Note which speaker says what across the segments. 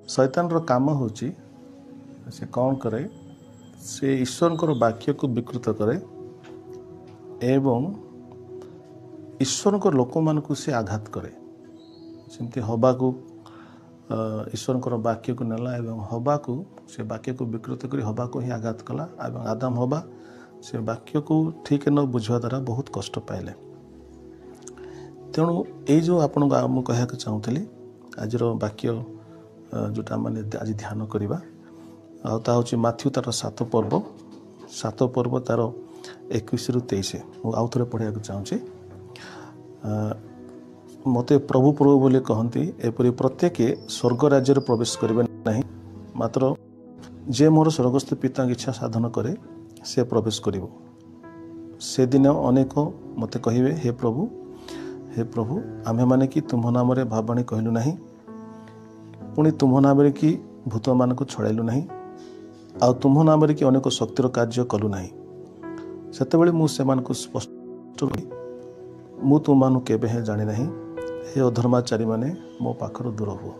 Speaker 1: शैतान काम होची से कौन करे से ईश्वर वाक्य को विकृत करे एवं ईश्वर लोक मान से आघात करे। सेमती हवा को ईश्वर वाक्य को नेला एवं हवा को से वाक्य को विकृत कर हवा को ही आघात कला एवं आदम हवा से वाक्य को ठीक न बुझा द्वारा बहुत कष्ट पाइले। तेणु ये जो आपन को कह चाहूँगी आज वाक्य जोटा मैंने आज ध्यान करवा हूँ माथ्यू तार 7 पर्व तार 21 ରୁ 23 आउ थे पढ़ा चाहूँगी। मते प्रभु प्रभु बोले कहती एपरी प्रत्येक स्वर्ग राज्य प्रवेश करेंगे नहीं मात्र जे मोर स्वर्गस्थ पिता इच्छा साधन करे से प्रवेश करिवो। से दिन अनेक मते कहिवे हे प्रभु आमे माने कि तुम नाम रे भावाणी कहलु नहीं पुणी तुम नाम रे कि भूत मान को छड़ाइलु नहीं आ तुम नाम रे कि अनेक शक्तिर कार्य कलु नहीं। सेतेबेले मु सेमान को स्पष्ट करी मु तुम मानु केबे हे जानि नहीं हे अधर्माचारी माने मो पाखर दूर हुओ।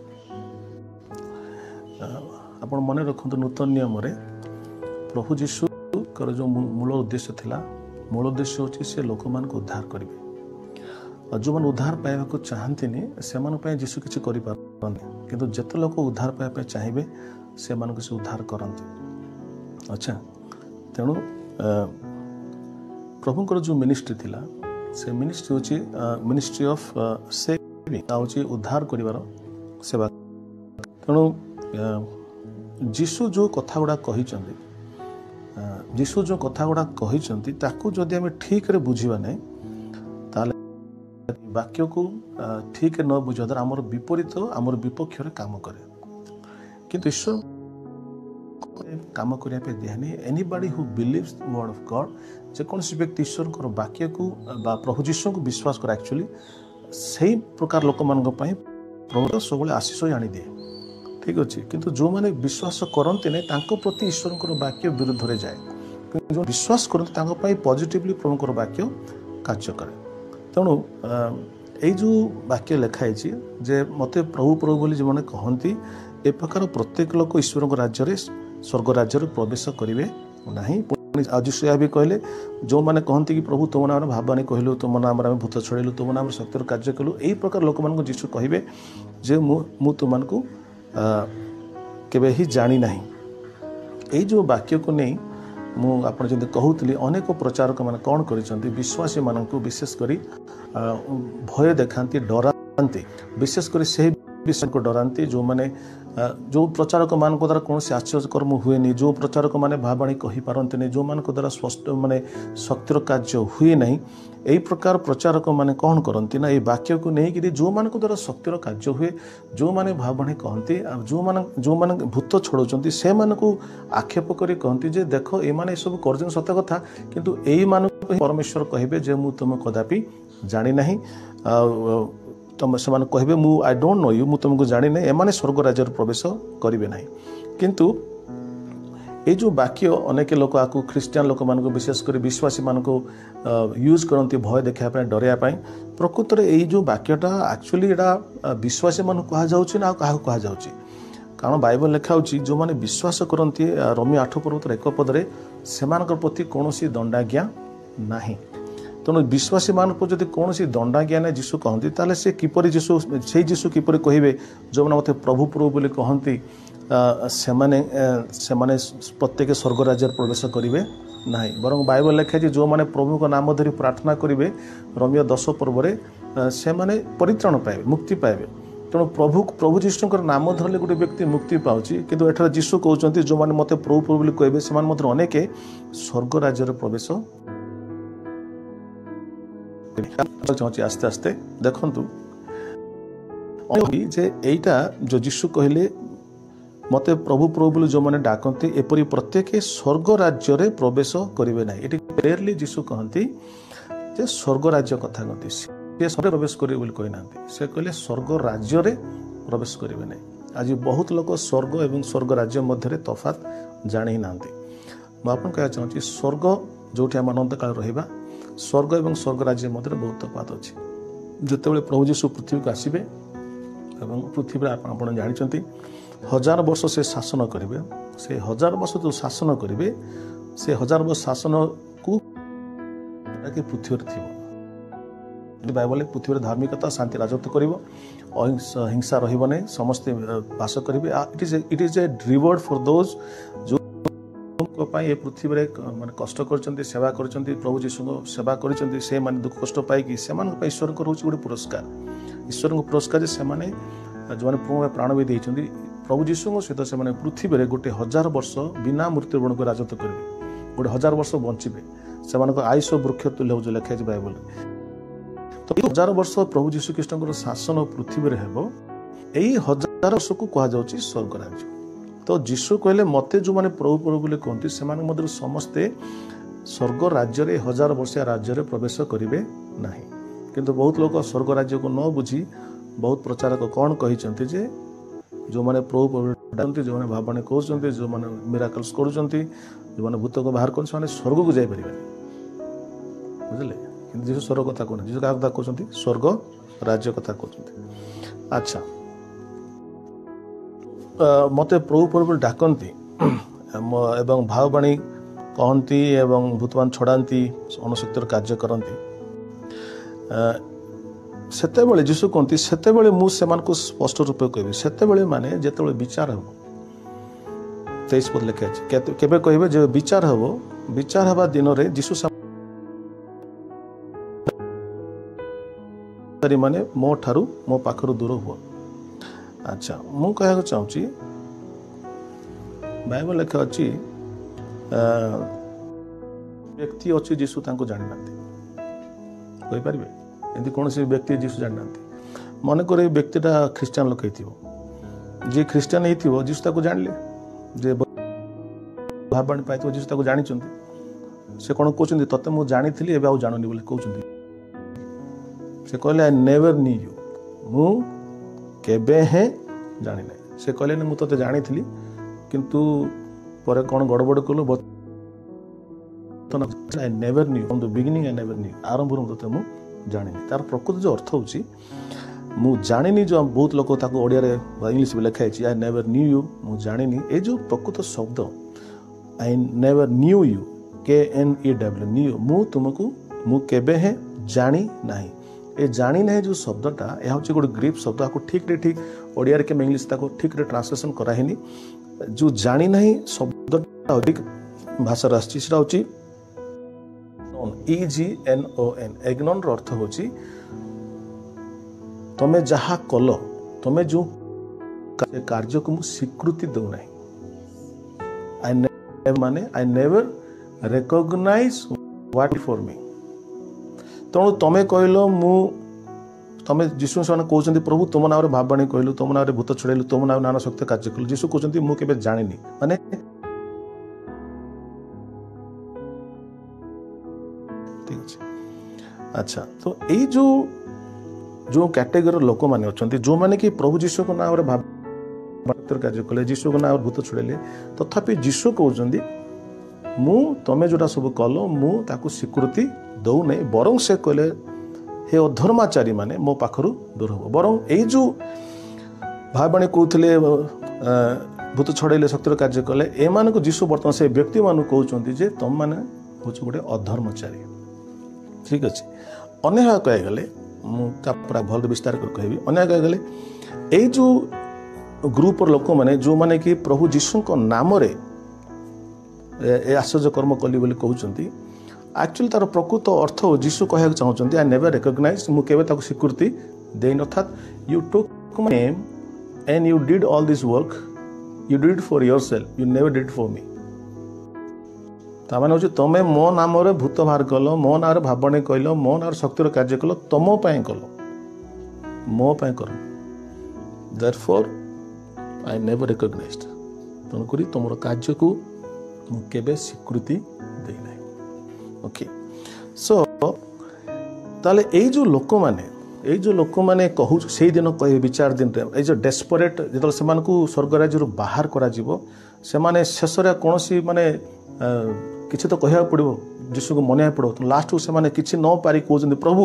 Speaker 1: आपण मने रखंतु नूतन नियम रे प्रभु जीशु कर जो मूल उद्देश्य थिला मूल उद्देश्य होची से लोक मान को उद्धार करिवे और जो मन उद्धार पाइबा को चाहंतिनी से मन पय जीशु किछि करि पारନ୍ତି किंतु जते लोक उद्धार पाइबा चाहिबे से मन को से उद्धार करନ୍ତି। अच्छा तेणु प्रभुकर जो मिनिस्ट्री थिला से मिनिस्ट्री होची मिनिस्ट्री ऑफ सेविंग होची उद्धार करिवार सेवा। तेणु जीशु जो कथा गुडा कहिचंती जीशु जो कथा गुडा कहिचंती ताकू जदि आमे ठीक रे बुझिबा नै ताले वाक्य को ठीक न बुझा द्वारा आमर विपरीत आमर विपक्ष रे काम करे किंतु ईश्वर काम करिया पे देहनी anybody who believes the word of God जे कौन व्यक्ति ईश्वर को वाक्य को बा प्रभु जीशु को विश्वास कर एक्चुअली सही प्रकार लोक मान प्रभु सब आशीष आनी दिए ठीक अच्छे किंतु जो माने विश्वास करते नहीं तांको प्रति ईश्वर वाक्य विरुद्ध रे जाए जो विश्वास करते पॉजिटिवली प्रभुकर वाक्य कार्य करे। तेणु यही जो वाक्य लिखाई जे मते प्रभु प्रभु बोली जो मैंने कहती ए प्रकार प्रत्येक लोक ईश्वर राज्य स्वर्ग राज्य प्रवेश करेंगे नहीं। आज से भी कहले जो मैंने कहती कि प्रभु तुम नाम भावानी कहलु तुम नाम भूत छड़ेलु तुम नाम शक्तिर कार्य कलु यही प्रकार लोक मान जीशु कहे जे मु तुम केबे ही जानी नहीं। यही जो वाक्य को नहीं मुझे जब कहूली अनेक प्रचारक मैंने कौन कर विश्वासी मानक विशेष करी भय देखाती डराती विशेष कर से विषय को डराती जो माने जो प्रचारक मान द्वारा कौन से आश्चर्यकर्म हुए नहीं जो प्रचारक माने भावाणी कही पारती नहीं जो मान द्वारा स्पष्ट माने शक्तिर कार्य हुए नहीं यही प्रकार प्रचारक माने कौन करती ना ये वाक्य को नहीं कि जो मान द्वारा शक्तिर कार्य हुए जो माने भावाणी कहती जो माने भूत छड़ाऊँ से मानू आक्षेप करी कहती जे देख ये माने सब कर सत कथा किंतु यही मानक परमेश्वर कहे जे मु तुम कदापि जानी नहीं तुम से कहे मु आई डोंट नो यू मु तुमको जानी नहीं एमाने स्वर्ग राज्य प्रवेश करेंगे नहीं। किंतु ये जो वाक्य अनेक लोक आपको ख्रीस्टियान लोक मान विशेष कर विश्वासी मान यूज करती भय देखा डरवाई प्रकृत में यही जो वाक्यटा एक्चुअली यहाँ विश्वासी मान कहुच्छे ना क्या कहुच्छे कारण बाइबल लिखा जो मैंने विश्वास करती रोमी 8 पर्वत 1 पदरे से प्रति कौन दंडाज्ञा नहीं। तेणु विश्वासी मान जब कौन दंडाज्ञा ना जीशु कहती ताले से किपरि जीशु से जीशु किपरि कहे जो मैंने मत प्रभु प्रभु बोली कहती से प्रत्येक स्वर्ग राज्य प्रवेश करेंगे नहीं बरं बाइबल लिखा जो मैंने प्रभु को नाम धरी प्रार्थना करेंगे रोमियो 10 पर्वरे से माने परित्राण पाइबे मुक्ति पाइबे। तेणु प्रभु जीशु नाम धरले गोटे व्यक्ति मुक्ति पाउची किंतु एठार जीशु कहते जो मैंने मत प्रभु प्रभु बोली कहे से अनेक स्वर्ग राज्य प्रवेश आस्ते आस्ते देखु जे एटा जो जीशु कहले मते प्रभु प्रभु बोली जो मैंने डाकती एपरी प्रत्येक स्वर्ग राज्य रे प्रवेश करेंगे ना। ये क्लियरली जीशु कहती जे स्वर्ग राज्य कथा कहती से स्वर्ग प्रवेश करेंगे बोली कही ना से कहले स्वर्ग राज्य रे प्रवेश करेंगे ना। आज बहुत लोग स्वर्ग एवं स्वर्ग राज्य मध्य तफात जानी ना मुझे कह चाहूँगी स्वर्ग जो आम अनंत काल रहा स्वर्ग एवं स्वर्ग राज्य मध्य बहुत तफात अच्छी जितेबाला प्रभु जीशु पृथ्वी को आसबे पृथ्वी आप जानते 1000 वर्ष से शासन करेंगे से 1000 वर्ष जो शासन करेंगे से 1000 वर्ष शासन को पृथ्वी थी बाइबल पृथ्वी धार्मिकता शांति राजत्व कर हिंसा रही समस्ते बास करेंगे it is a reward for those जो ये पृथ्वी माने कष्ट कर सेवा कर प्रभु जीशु सेवा कर दुख कष्ट पाई ईश्वर को रोचे गोटे पुरस्कार ईश्वर को पुरस्कार जो मैंने जो मैंने प्रभु प्राण भी देते प्रभु जीशु सहित से पृथ्वी में गोटे 1000 वर्ष बिना मृत्युवरण को राजत्व करेंगे गोटे 1000 वर्ष बंचे से आयुष वृक्ष तुल्य जो लिखाई बाइबल तो 1000 वर्ष प्रभु जीशु कृष्ण शासन पृथ्वी में हेब यही 1000 वर्ष को कहुच्छी स्वर्ग राज्य तो जीशु कहले मते जो मैंने प्रभु प्रभु बोले कहते से समस्ते स्वर्ग राज्य 1000 वर्षिया राज्य प्रवेश करेंगे ना किंतु बहुत लोग स्वर्ग राज्य को न बुझी बहुत प्रचारक कौन कही जे जो मैंने प्रभु प्रभु जो मैंने भाववाणी कहते जो मैंने मिराकल्स कर जो मैंने भूत को बाहर कर स्वर्ग को जापर बुझे कि जीशु स्वर्ग कथा कहना जीशु क्या कथा कहते स्वर्ग राज्य कथा कहते अच्छा मते प्रभु प्रभु डाकती एवं भाववाणी कहती एवं भूतमान छड़ाती अणुशक्तिर कार्य करती सेतेबेले जीशु कहती सेतेबेले मु सेमानकु स्पष्ट रूपे कहबी सेतेबेले माने जेतेबेले विचार हबो 23 पद लिखा अछि केबे कहबे जे विचार हबो विचार हबा दिन रे जीशु माने मो ठारू मो पाखरु दूर हुआ अच्छा मु कहया चाहूची बाइबल लिखा अछि व्यक्ति अच्छी जीशु तांको जानि नांती कहि परिबे एंती कौन से व्यक्ति जीशु जानि नांती मन करे व्यक्तिटा ख्रिस्टियन लोक हेतिबो जे ख्रिस्टियन हेतिबो जीशु ताको जानले जे भाववाणी पाइतो जीशु ताको जानिचंती से कोन कहउचंती तते मु जानिथिली एबे आ जाननी बोले कहउचंती से कहले आई नेवर नी यू मु केबे हे जानि नै से कहले मु तते जानिथिली किंतु पर कौन गड़बड़ कलु I never knew from the beginning I never knew आरंभ तते मु जानी तार प्रकृत जो अर्थ होची मु जानी जो बहुत लोग ताको ओडिया रे इंग्लिश में लिखा है आई नेवर न्यू यू मु जानी ए जो प्रकृत शब्द I never knew you KNEW new मु तुमको मु केबे है जानी नाही ए जानी नाही जो शब्दटा ए होची गोटे ग्रीक शब्द आको ठीक ओडिया रे के इंग्लिश ताको ठीक रे ट्रांसलेशन कराहेनी जो जानी नहीं शब्द अधिक भाषा राष्ट्रीय सेटा होची EGNON एग्नोन रो अर्थ होची तमे जहा कल तमे जो कार्य को स्वीकृति दो नहीं I never recognise what for me तेणु तमे कहलो मु तमे जीशु से कहते प्रभु तुम नाम भाववाणी कहलु तुम नाम भूत छड़ेलु तुम नाम नाना शक्ति कार्य कलु जीशु कहते मु केबे जानिनी माने ठीक अच्छे अच्छा तो ये जो कैटेगरी लोक मैंने अच्छा जो मैंने कि प्रभु जीशु को नाम भाववाणी कार्य कले जीशु को नाम भूत छड़ेले तथापि जीशु कहते मु तमे जोटा सब कल मु ताकू स्वीकृति दौ नहीं बरं से कहले हे अधर्माचारी माने मो पाखरु दूर हो बरं यही जो भाववाणी कहते भूत छड़ेले शक्तिर कार्य कले एमान को जीशु बर्तमान से व्यक्ति मान कहते जे तुम मैंने हूँ गोटे अधर्मचारी ठीक अच्छे अन्य कहगले मुझे भल विस्तार कर कहि अन्य कहगले यही जो ग्रुप लोक मैंने जो मैंने कि प्रभु जीशु नाम आश्चर्य कर्म कली बोली कहते एक्चुअली तार प्रकृत अर्थ जीशु कह चाहते आई नेवर रिकॉग्नाइज मुझे स्वीकृति देन अर्थात you took my name and you did all this work you did for yourself you never did for मी ताने हूँ तुम मो नाम भूत बाहर कल मो नाम भाववाणी कहल मो नाम शक्तिर कार्य कल तुम कल मो कर देयरफॉर आई नेवर रिकॉग्नाइज्ड तेणुक तुम कार्य को मुझे स्वीकृति देना ओके सो ताले यही जो लोक मैंने कहू से दिन कह विचार दिन ये जो डेस्परेट जो से स्वर्ग राज्य बाहर करा से माने शेष कौन माने किसी तो कहना पड़ो जीशु को मन पड़ो लास्ट को से किसी न पारि कहते प्रभु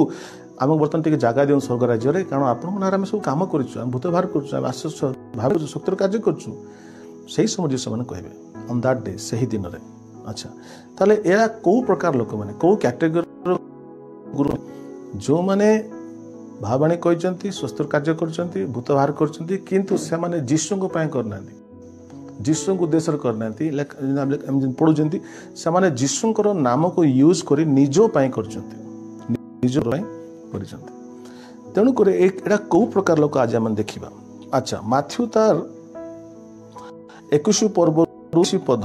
Speaker 1: आम बर्तमान टे जगह दियो स्वर्ग राज्य कारण आपण नाम सब कम कर भूत बाहर कर भाव शक्तिर कार्य करछु सही समय से कहबे ऑन दैट डे सही दिन रे। अच्छा ताले एरा को प्रकार लोक माने को कैटेगरी गुरु जो माने भावाणी कहते स्वस्थ कार्य कर भूत बाहर कर किंतु से माने जीशु को पाए करना जीशु को उद्देश्य करना पढ़ुं से माने जीशुଙ୍କର नाम को यूज कर निजो पाए कर तेणुक एटा कौ प्रकार लोक आज आम देखा। अच्छा माथ्यू तार 21 पर्व 20 पद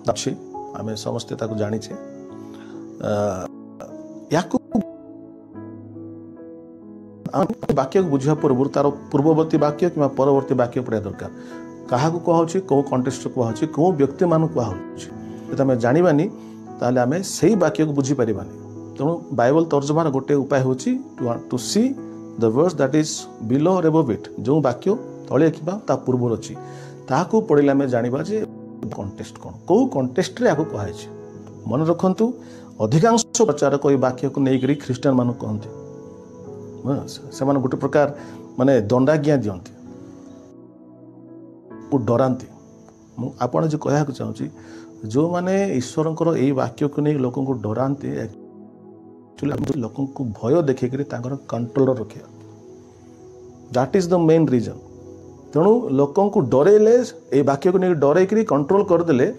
Speaker 1: अच्छी आम समस्ते जाचे या वाक्य को बुझा पूर्व तार पूर्ववर्ती वाक्य कि परवर्ती वाक्य पढ़ा दरकार क्या कहुच्छी कौ कंटेस्ट कहुच्छी कौ व्यक्ति मान कहुच्छी आम जानानी ताले आम से वाक्य को बुझीपारानी। तेणु बाइबल तर्जमार गोटे उपाय हूँ to see the words that is below और एबव इट जो वाक्य तले कि पूर्व अच्छी ताकू पढ़ले आम जाना जे कंटेस्ट कौन कौ कंटेस्ट रे कहुई मन रखु अधिकांश प्रचारक ये वाक्य को लेकर ख्रीस्टान मान कहते से गोटे प्रकार माने दंडाज्ञा दियंती डरांती आपण जो कहना चाहूँगी जो माने ईश्वर यही वाक्य को नहीं लोक डरांती एक्चुअली लोक भय देखिक कंट्रोल रखा that is the main reason. तेणु लोक डरेले ये वाक्य को नहीं डरई कंट्रोल करदे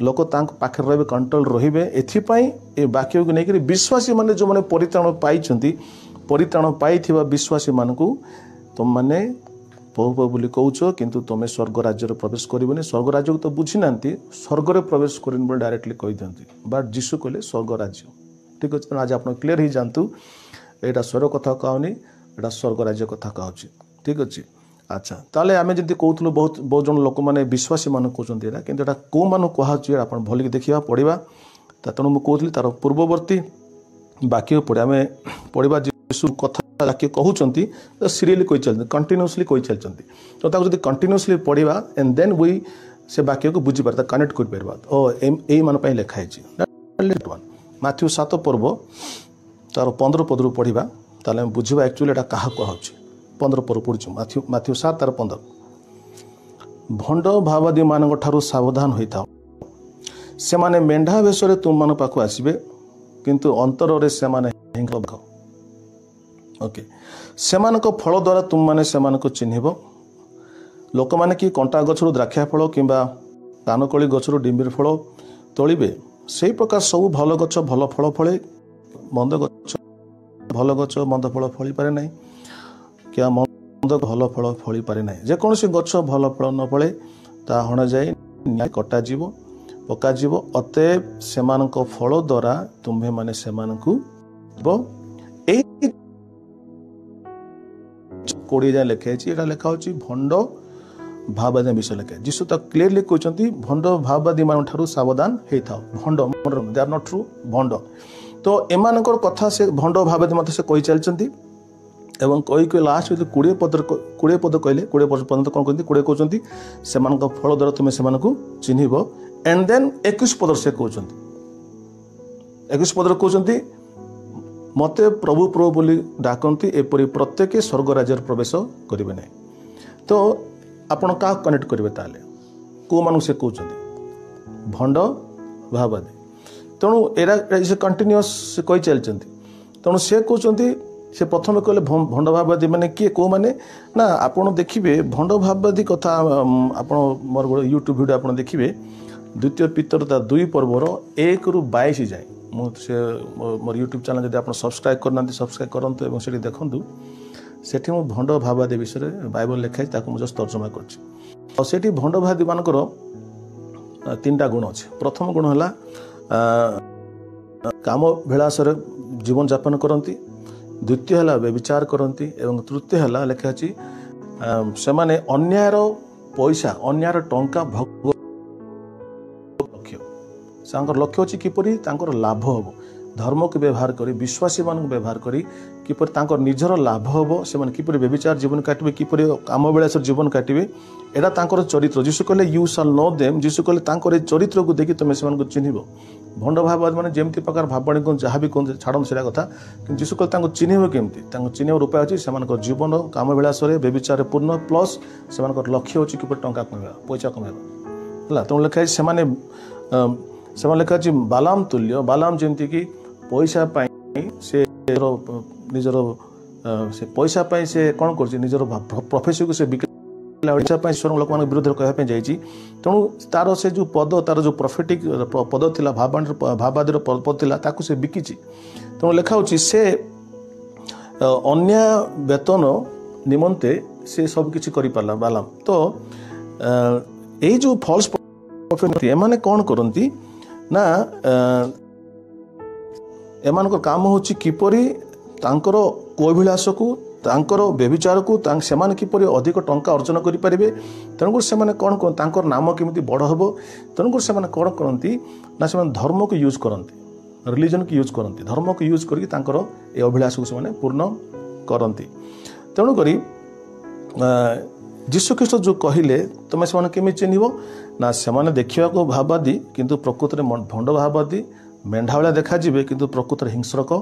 Speaker 1: लोक पाखे रे कंट्रोल रे एथिपाई ए वाक्य को लेकर विश्वासी माने जो माने परित्राण पाई परित्राण पाई विश्वासी मान तुम मैंने पहु पहु बोली कौच किंतु तुम्हें स्वर्ग राज्य प्रवेश करबनी स्वर्ग राज्य को तो बुझी ना स्वर्ग रे प्रवेश कर डायरेक्टली कही दिखती बट जीशु कहले स्वर्ग राज्य ठीक अच्छे। आज आप क्लीयर ही जानतु यहाँ स्वर कथा कहनी यहाँ स्वर्ग राज्य कथा कहूँ ठीक अच्छे। अच्छा ताले आम जमी कहूँ बहुत बहुत जन लोक मैंने विश्वासी मान कहते हैं कि कौ मान कहुच्छी आप भलिक देखा पढ़ा तेणु मुझे कहती तार पूर्ववर्ती वाक्य पढ़े आम पढ़ा जीशु कथा वाक्य कहते सीरियली कही चलते कंटिन्यूअसली कही चलते तो जब कंटिन्यूअसली पढ़ा एंड देन वी से वाक्य को बुझीपार कनेक्ट कर ओ यही मान लिखाई माथ्यू 7 पर्व तार 15 पदरू पढ़ा ताले बुझा एक्चुअली एटा क्या कहुच्छी 15 पर्व पढ़ु माथ्यू 7 तार 15 भंड भाववादी मान ठारू सावधान होता से माने मेंढा वेश तुम मान पाख आसबे किंतु अंतर रे से माने ओके सेमान फल द्वारा तुम माने सेमान को चिन्हब लोक माने कि कंटा गछरु द्राक्षा फल किंबा कानकली गछरु डिंबिर फल तोलिबे से प्रकार सब भल गछ भल फल फले मंद गछ भल गछ मंद फल फली पारे नहीं क्या मंद भल फल फली पारे नहीं जेकोसी गछ भल फल न फले ता हणा जाए कटा जीव पका जीव अतएव सेमानक फल द्वारा तुम्हें माने सेमानकु 20 जाए लिखाई लिखा हो भंड भाववादी विषय लिखे जीशु तो क्लीयरली कहते भंड भाववादी मान ठारू सावधान होता भंड दे आर नॉट ट्रू भंड तो एमान कथा से भंड भाववादी मत से कही चलती एवं कही लास्ट 20 पद कहले 20 पद पर्यंत कौन कहते 20 कहते से फल द्वारा तुम्हें से चिन्हब एंड देन 21 पद से कहते 21 पद कहते मते प्रभु प्रभु बोली डाकती एपरी प्रत्येक स्वर्ग राज्य प्रवेश करेंगे ना तो आपण क्या कनेक्ट करेंगे ताले कौ मान से कहते भंड भाववादी तेणु एरा से कंटिन्यूअस से कही चलती तेणु से कहते से प्रथम कहले भंड भाववादी माने किए कौ माने ना आपण देखिए भंड भाववादी कथा आपण मोर यूट्यूब वीडियो आप देखिए द्वितीय पितर 2 पर्वर 1 ରୁ 22 जाए मुझे मोर यूट्यूब चैनल जब आप सब्सक्राइब करना सब्सक्राइब करूँ और से देखूँ सेठी मु भंड भाववादी विषय में बाइबल लिखाई मुझे तर्जमा कर भंड भाववादी मानकर 3टा गुण अच्छे। प्रथम गुण है काम विलास जीवन यापन करती द्वितीय है व्यभिचार करती एवं तृतीय है लिखा से माने अन्यायर पैसा अन्यायर टंका भोग लक्ष्य अच्छी किपरि लाभ हम धर्म को व्यवहार करी विश्वासी मान व्यवहार करी किपर तांकर निजर लाभ हम से किपर व्यभिचार जीवन काटे किपर काम विलास जीवन काटे एटा तांकर चरित्र जीशु कहले यू शाल नो देम जीशु कहले तांकर चरित्र को देखि तुम से चिन्ह भंड भाववाद मैंने जमी प्रकार भावाणी को जहाँ भी कहते छाड़ से कथा कि जीशु कहले चिन्ह केमती चिन्ह उपाय अच्छी से जीवन काम विलास व्यभिचार पूर्ण प्लस से लक्ष्य अच्छी कि टंका कमेवा पैसा कमेवा है तेणु लिखाई से लिखा बालाम तुल्य बालाम जमती कि पैसा से निजर से पैसा से कौन कर निजर प्रोफेसन को से ईश्वर लोक विरोध कहवाई जाइए तेणु तार से जो पद तार जो प्रोफेटिक पद थी भाववादी पद था से बिकी तेणु लिखा से अन्य वेतन निमंते से सब किसी कर पाला बालाम तो यही जो फॉल्स प्रॉफिट एमाने कौन करती ना एमान काम होची किपरि तांकर कोभिलास को तांकर व्यभिचार को सेमाने किपरि अधिक टंका अर्जन करि परिबे तेणुकर सेमाने कौन तांकर नाम केमिति बड़ हबो तेणुकर सेमाने कौन करती ना सेमाने धर्म को यूज करती रिलीजन को यूज करती धर्म को यूज करके तांकर ए अभिलाष को सेमाने पूर्ण करती तेणुकरी जीशुख्रीष्ट जो कहले तुम से केमी चिन्ह ना से देखा को भाववादी किंतु प्रकृत में भंड भाववादी मेढ़ा भाया देखा किंतु प्रकृत हिंस्रक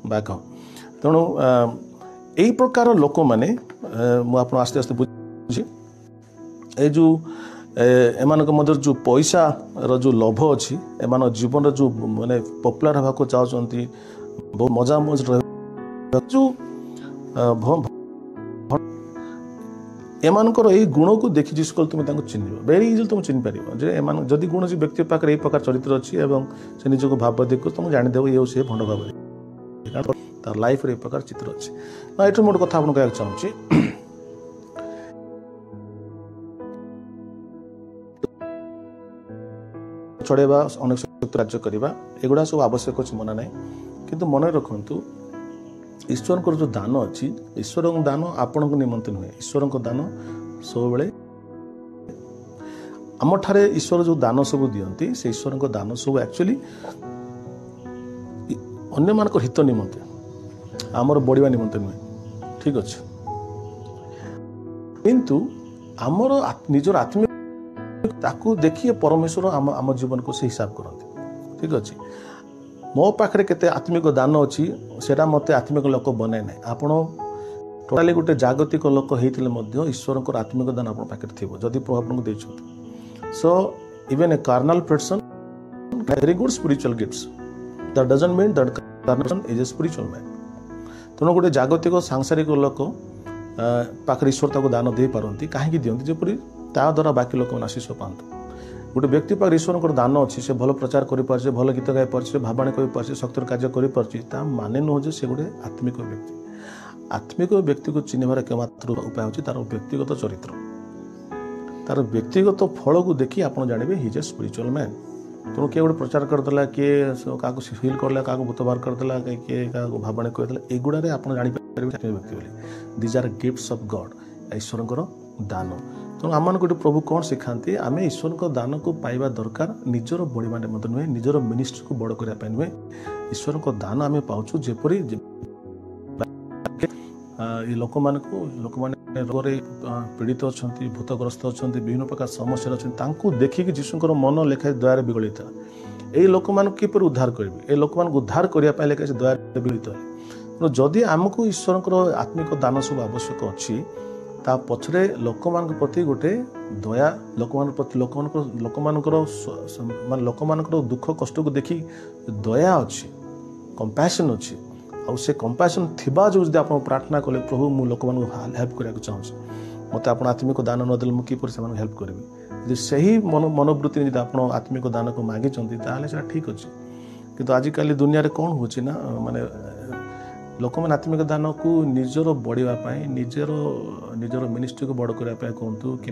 Speaker 1: बाघ तेणु यही प्रकार लोक मैंने मुझे आस्ते आस्ते बुझी ये जो एमान मध्य जो पैसा जो लोभ अच्छी एम जीवन जो माने पॉपुलर होगा को चाहती बहुत मजा मज जो एमानकर यही गुण को देखी जीशु कहले तुम चिन्ह वेरी इजिली तुम चिन्ह पार जे एमान जदि गुण से व्यक्ति पाखे यही प्रकार चरित्र अच्छी से निजक भाववादी को तुम जाणीदेव ये सी भंड भाव तार लाइफ रे प्रकार चित्र अच्छी ये मोटे कथा आपको कहना चाहूँगी चढ़ेवा अनेक शक्ति राज्य करवा एगुड़ा सब आवश्यक अच्छी मना ना किंतु मन रखु ईश्वर को जो दान अच्छी ईश्वर दान आपण निमंत्रण नुहे ईश्वर दान सब आम ठारे ईश्वर जो दान सब दियंती से ईश्वर दान सब एक्चुअली अन्य मान हित निमंते आमर बढ़िया निमंते नुहे ठीक अच्छे किंतु आमर निजर आत्मिक ताकू देखिए परमेश्वर आम जीवन को से हिसाब करते ठीक अच्छे मो पाखे केते आत्मिक दान अच्छी सेटा मते आत्मिक लोक बने ना आपण टोटाली गोटे जागतिक लोक होते ईश्वर आत्मिक दान आप पाखे थी जदि प्रभु आपको देते so even a carnal person very good spiritual gifts that doesn't mean that carnal person is a spiritual man तेणु गोटे जागतिक सांसारिक लोक पाखे ईश्वर दान दे पारती कहीं दिखती जपरी ता द्वारा बाकी लोक आशीष पाते गोटे व्यक्ति पाखे ईश्वर दान अच्छी से भल प्रचार कर भल गीत गाई पारे भावाणी कर शक्तिर कार्य कर माने नुह से गोटे आत्मिक व्यक्ति को चिन्हबार एकमात्र उपाय होची तार व्यक्तिगत चरित्र तार व्यक्तिगत फल को देखी आप जानवे he is a spiritual man तेणु किए गोटे प्रचार करदेला किए क्या फिल करला क्या भूत बाहर करदेला किए क्या भावाणी करदेला एगुड़े आप जापर व्यक्ति बोली these are gifts of God ईश्वर दान तेणु आम गोटे प्रभु कौन शिखाती आम ईश्वर दान को पाइबा दरकार निजर बढ़िया नुहे निजर मिनिस्ट्री को बड़ करने नुहे ईश्वर दान आम पाचु जेपरी लोक मैंने रोगे पीड़ित अच्छा भूतग्रस्त अच्छा विभिन्न प्रकार समस्या अच्छा देखिक जीशुर मन लेखाए दयार बिगड़ी था यही लोक मान किपर उद्धार करेंगे ये लोक मान उद्धार करने लेखाए दयार बिगड़ित है जदि आमको ईश्वर आत्मिक दान सब आवश्यक अच्छी ता पछरे लोक मान प्रति गोटे दया लोक मान प्रति लोक मानकर दुख कष्ट को देखी दया अच्छी कंपैशन अच्छी आ से कंपैशन थिबा जो जब आप प्रार्थना कले प्रभु मु लोक मान हेल्प करने चाहूँगी मत आप आत्मिक दान नदेले मुझे किपर से हेल्प करी से ही मनोवृत्ति जब आप आत्मिक दान को मागी से ठीक अच्छे किंतु आजिकल दुनिया कौन हो माने लोक मैंने आत्मिक दान को निजर बढ़ावाई निजर मिनिस्ट्री को बड़ करने कहतु कि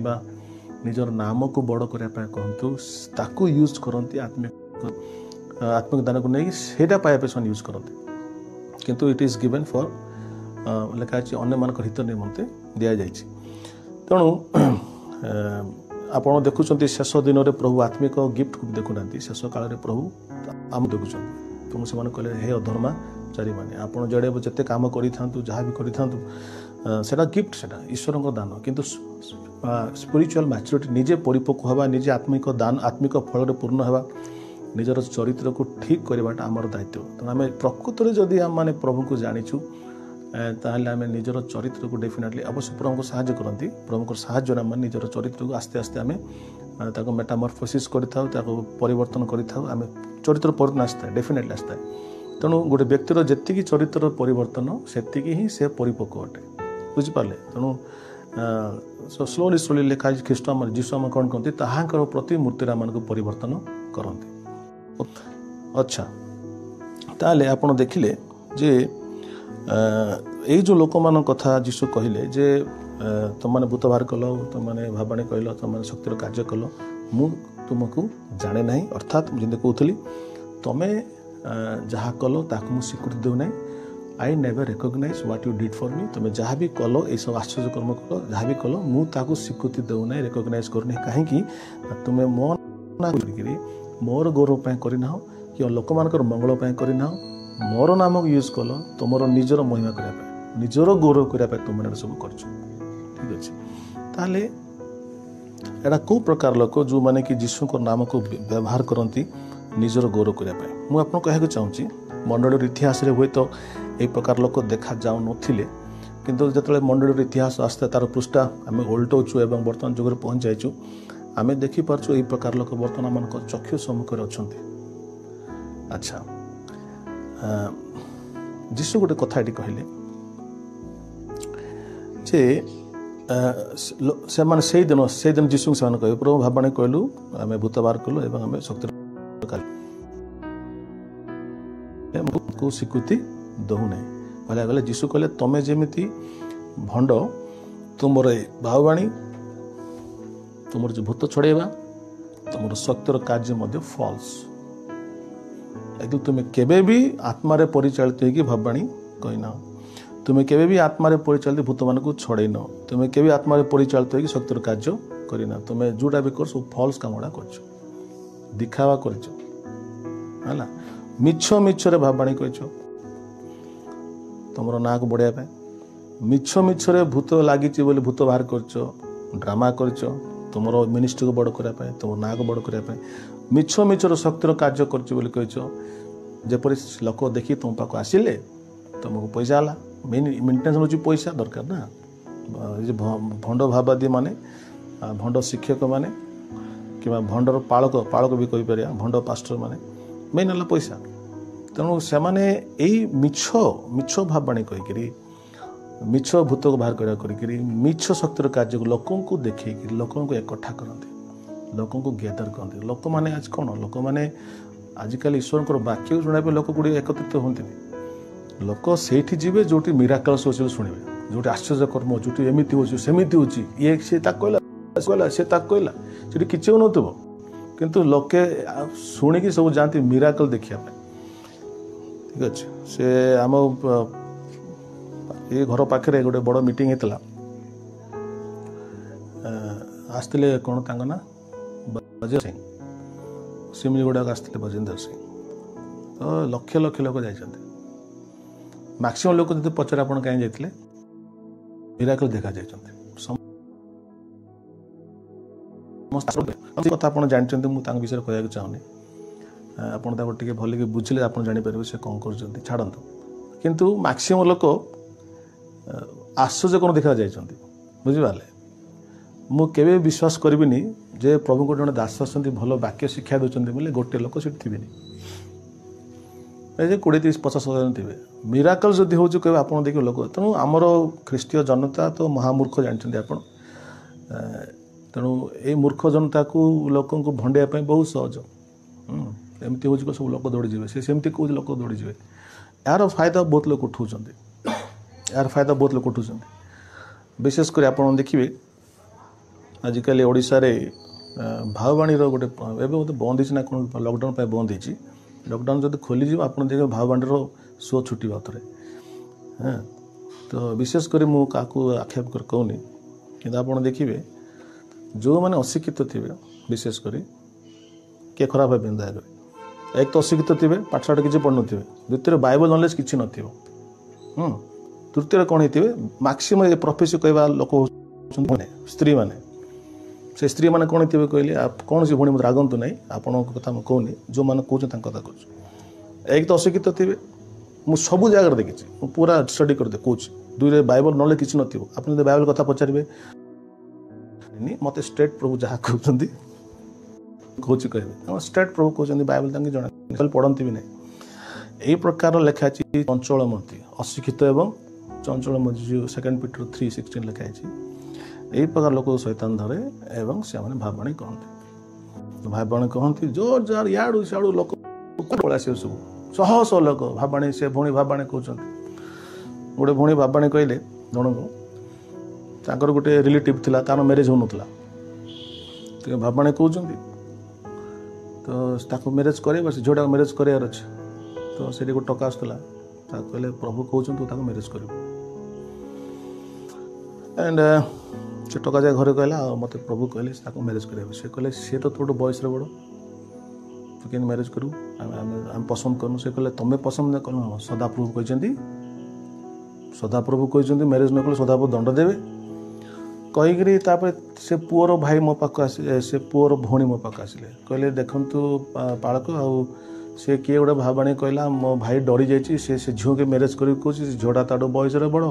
Speaker 1: निजर नाम को बड़ करने कहतु ताकू यूज करती आत्मिक दान को नहीं सेटा पाइबा यूज करते किंतु इट इज गिवन फॉर लिखाई अन्य मान हित निमंते दि जाए तेणु आप देखुं शेष दिन में प्रभु आत्मिक गिफ्ट को देखुना शेष काल प्रभु आम देखुं तेणु से कहले हे अधर्मा कर्मचारी मैंने आप जड़े जिते कम करूँ जहाँ भी करा गिफ्ट से ईश्वर दान किंतु स्पिरिचुअल मैच्योरिटी निजे परिपक्व हवा निजे आत्मिक दान आत्मिक फल पूर्ण हवा निजर चरित्र को ठीक करवाटा आमर दायित्व तेणु आम प्रकृत में जदि आम मैंने प्रभु को जाचु ताहले आम निजर चरित्र को डेफिनेटली अवश्य प्रभु को साहाय्य करती प्रभु को साहाय्य आम निजर चरित्र को आस्ते आस्ते आम मेटामॉर्फोसिस परिवर्तन करें चरित्र परिवर्तन आसता है डेफिनेटली आसता है तेणु गोटे व्यक्तिर जी चरित्र परिवर्तन से ही से परिपक्व अटे बुझिपारे तेणु स्लोली स्लोली लिखा ख्रीष्ट जीशु आम कौन कहते ताहांकर प्रतिमूर्ति आम परिवर्तन करते अच्छा ताले आपण देखिले जे यही जो लोक मान कथा जीशु कहले जे तुम मैंने भूत बाहर कल तुम मैंने भावाणी कहल तुम मैंने शक्तिर कार्य कल मु तुमको जाने ना अर्थात जिंदे कहूली तुम्हें जहाँ कल ताकू मुझे स्वीकृति देना I never recognise what you did for me तुम्हें जहाँ भी कल ये सब आश्चर्य कर्म कल जहाँ भी कल मुझे स्वीकृति देना रिकग्नाइज करना कहीं तुम्हें मो मोर गौरव करना कि लोक मान मंगल करना मोर नाम यूज कल तुम निजर महिमा करने निजर गौरव करने तुम सब कर ठीक अच्छे ताले एटा कौ प्रकार लोक जो माने कि जीशु नाम को व्यवहार करती निजर गौरव करने मुझे आपको कहना चाहूँगी मंडल इतिहास हुए तो यही प्रकार लोक देखा जाऊ नथिले किंतु जो मंडल इतिहास आसता तार पृष्ठा आम उल्टाऊँ एवं बर्तमान जुग पहुँच जाइचु आम देखिपार्छु यही प्रकार लोक बर्तमान मान चक्षु सम्मुखें अच्छा अच्छा जीशु गोटे कथा ये कहले जे से दिन जीशु से कह प्रभु भावाणी कहलु आम भूत बाहर कलु एवं आम शक्ति को स्वीकृति दौना कहला गले जीशु कहले तमें जमी भंड तुम भावाणी तुम जो भूत छड़ेवा तुम शक्तिर कार्य फॉल्स तुम्हें केबे भी आत्मारे परिचालित होगी भावाणी कहना तुम्हें केबे भी आत्मारे परिचालित भूत मान को छड़ेन तुम्हें केबे आत्मारे परिचालित होगी शक्तिर कार्य करना तुम्हें जोटा भी कर सब फॉल्स काम गुड़ा कर दिखावा कर मिछ मिछरे भावाणी कह तुम ना को बढ़िया मिछ मिछरे भूत लगी भूत बाहर कर ड्रामा कर तुम मिनिस्ट्री को बड़ करने तुम ना को बड़ करने मिछ मिछर शक्तिर कार्य करपर लोक देखी तुम पाक आसिले तुमको पैसा है मेन्टेन्स हूँ पैसा दरकार ना भंड भाववादी माने भंड शिक्षक माने कि भंडर पालक पालक भी कहीपर भंड पास्टर माने मेन है पैसा तेणु से यही मिछ मिछ भावाणी कहीकि मिछ भूत को बाहर करी मिछ शक्तिर कार्य को लोक को देखे लोक को एकठा करते लोक को गैदर करते लोक मैंने आज कौन लोक मैंने आजिकल ईश्वर वाक्य शुणा लोक गुड़ी एकत्रित होती लोक से जीवे जो मिराकल्स हो शुणे जो आश्चर्य कर्म जो एमती हो सेमती हो ये सी कहला सी कहला से किसी हो नथो किंतु लोके शुणिकी सब जाती मिराकल देखापी ठीक अच्छे से आम ये घर पाखे गोटे बड़ मीटिंग होता आसते कौन तांग ना बजेंद्र सिंह सिमलीगुड़ा आसते बजेंद्र सिंह तो लक्ष लक्ष लोक जाते मैक्सिमम लोक जो पचारे आप कहीं जाते मिराकल देखा जाते कथा आप जानते मुझे विषय कहना चाहूनी आपटे भल कि बुझे आप जापर से कौन कर छाड़ू किंतु मैक्सिमम लोक आश्चर्य कौन देखा जाइए बुझिपारे मुझे विश्वास करी जे प्रभु को जड़े दास आसती भल वाक्य शिक्षा दूसरी बोले गोटे लोक से थे 20-30-50 थे मिराकल जदि हो कहे आप देखिए लोक तेणु आमर ख्रीष्टीय जनता तो महामूर्ख जानते आप तेणु ये मूर्ख जनता को लोक भंडाइवाई बहुत सहज एमती हो सब लोक दौड़े से सेमती कौन लोक दौड़े यार फायदा बहुत लोग उठाऊँ यार फायदा बहुत लोग उठाऊँ विशेषकर आप देखिए आजिकल ओडिशा रे भाववाणी गोटे एवं बंद ना कौन लॉकडाउन बंद हो लॉकडाउन जब खोली आप देखिए भाववाणी शो छुट्टी थे हाँ तो विशेषकर मुझे आक्षेप कर कहूनी कि आप देखिए जो मैंने अशिक्षित थे विशेषकर किए खराब भाव दयाकर एक तो अशिक्षित थे पाठशाठ किसी पढ़ थे द्वितीय बाइबल नॉलेज किसी न तृतीय कौन होते मैक्सिमम ये प्रोफेसी कहवा लोक स्त्री मैंने से स्त्री मैंने कौन थे कहले कौन सी भूणी रागंतु ना आपण कथा मुझे कहूनी जो मैंने कौन कथा कह एक तो अशिक्षित थे मुझे सब जगह देखी पूरा स्टडी करते कौच दुई बाइबल नॉलेज किसी नथिबो आपन जब बाइबल कथा पचारे मत स्ट्रेट प्रभु जहाँ कहते कौच कहे स्ट्रेट प्रभु कहते बाइबल तक जना पढ़ती भी नहीं यही प्रकार लिखाई चंचल मती अशिक्षित एवं चंचल मती जो 2 पीटर 3:16 लिखाई यही प्रकार लोक शैतान धरे एवं से भावाणी कहते भावाणी कहती जोर जार याड़ू सियाड़ू लोक पड़ा से सब शह शह लोक भावाणी से भौणी भावाणी कहते गोटे भौणी भावाणी कहले जन को गोटे रिलेटिव थिला तार मैरेज होनुला तो भावाणी कहते तो मैरेज कर झीटा मैरेज करार अच्छे तो से गोटे टका आसला कहले प्रभु कहते तू मैरेज कर एंड से टका जाए घरे कहला मत प्रभु कहले मैरेज कर से कहले सी तो तोड़ बयस बड़ तू क्या मैरेज करूँ आम पसंद करूँ से कहले तुम्हें पसंद न कल सदाप्रभु कहते सदाप्रभु कहते मैरेज न कले सदाप्रभु दंड देवे कहीकि से पुअर भाई मो पाक से पुअर भौणी मो पाक आसिले कहले देखंतु पालक आउ से किए गोटे भावाणी कहला मो भाई डरी जाइए से झील के मैरेज कर झीटा ताड़ बयस बड़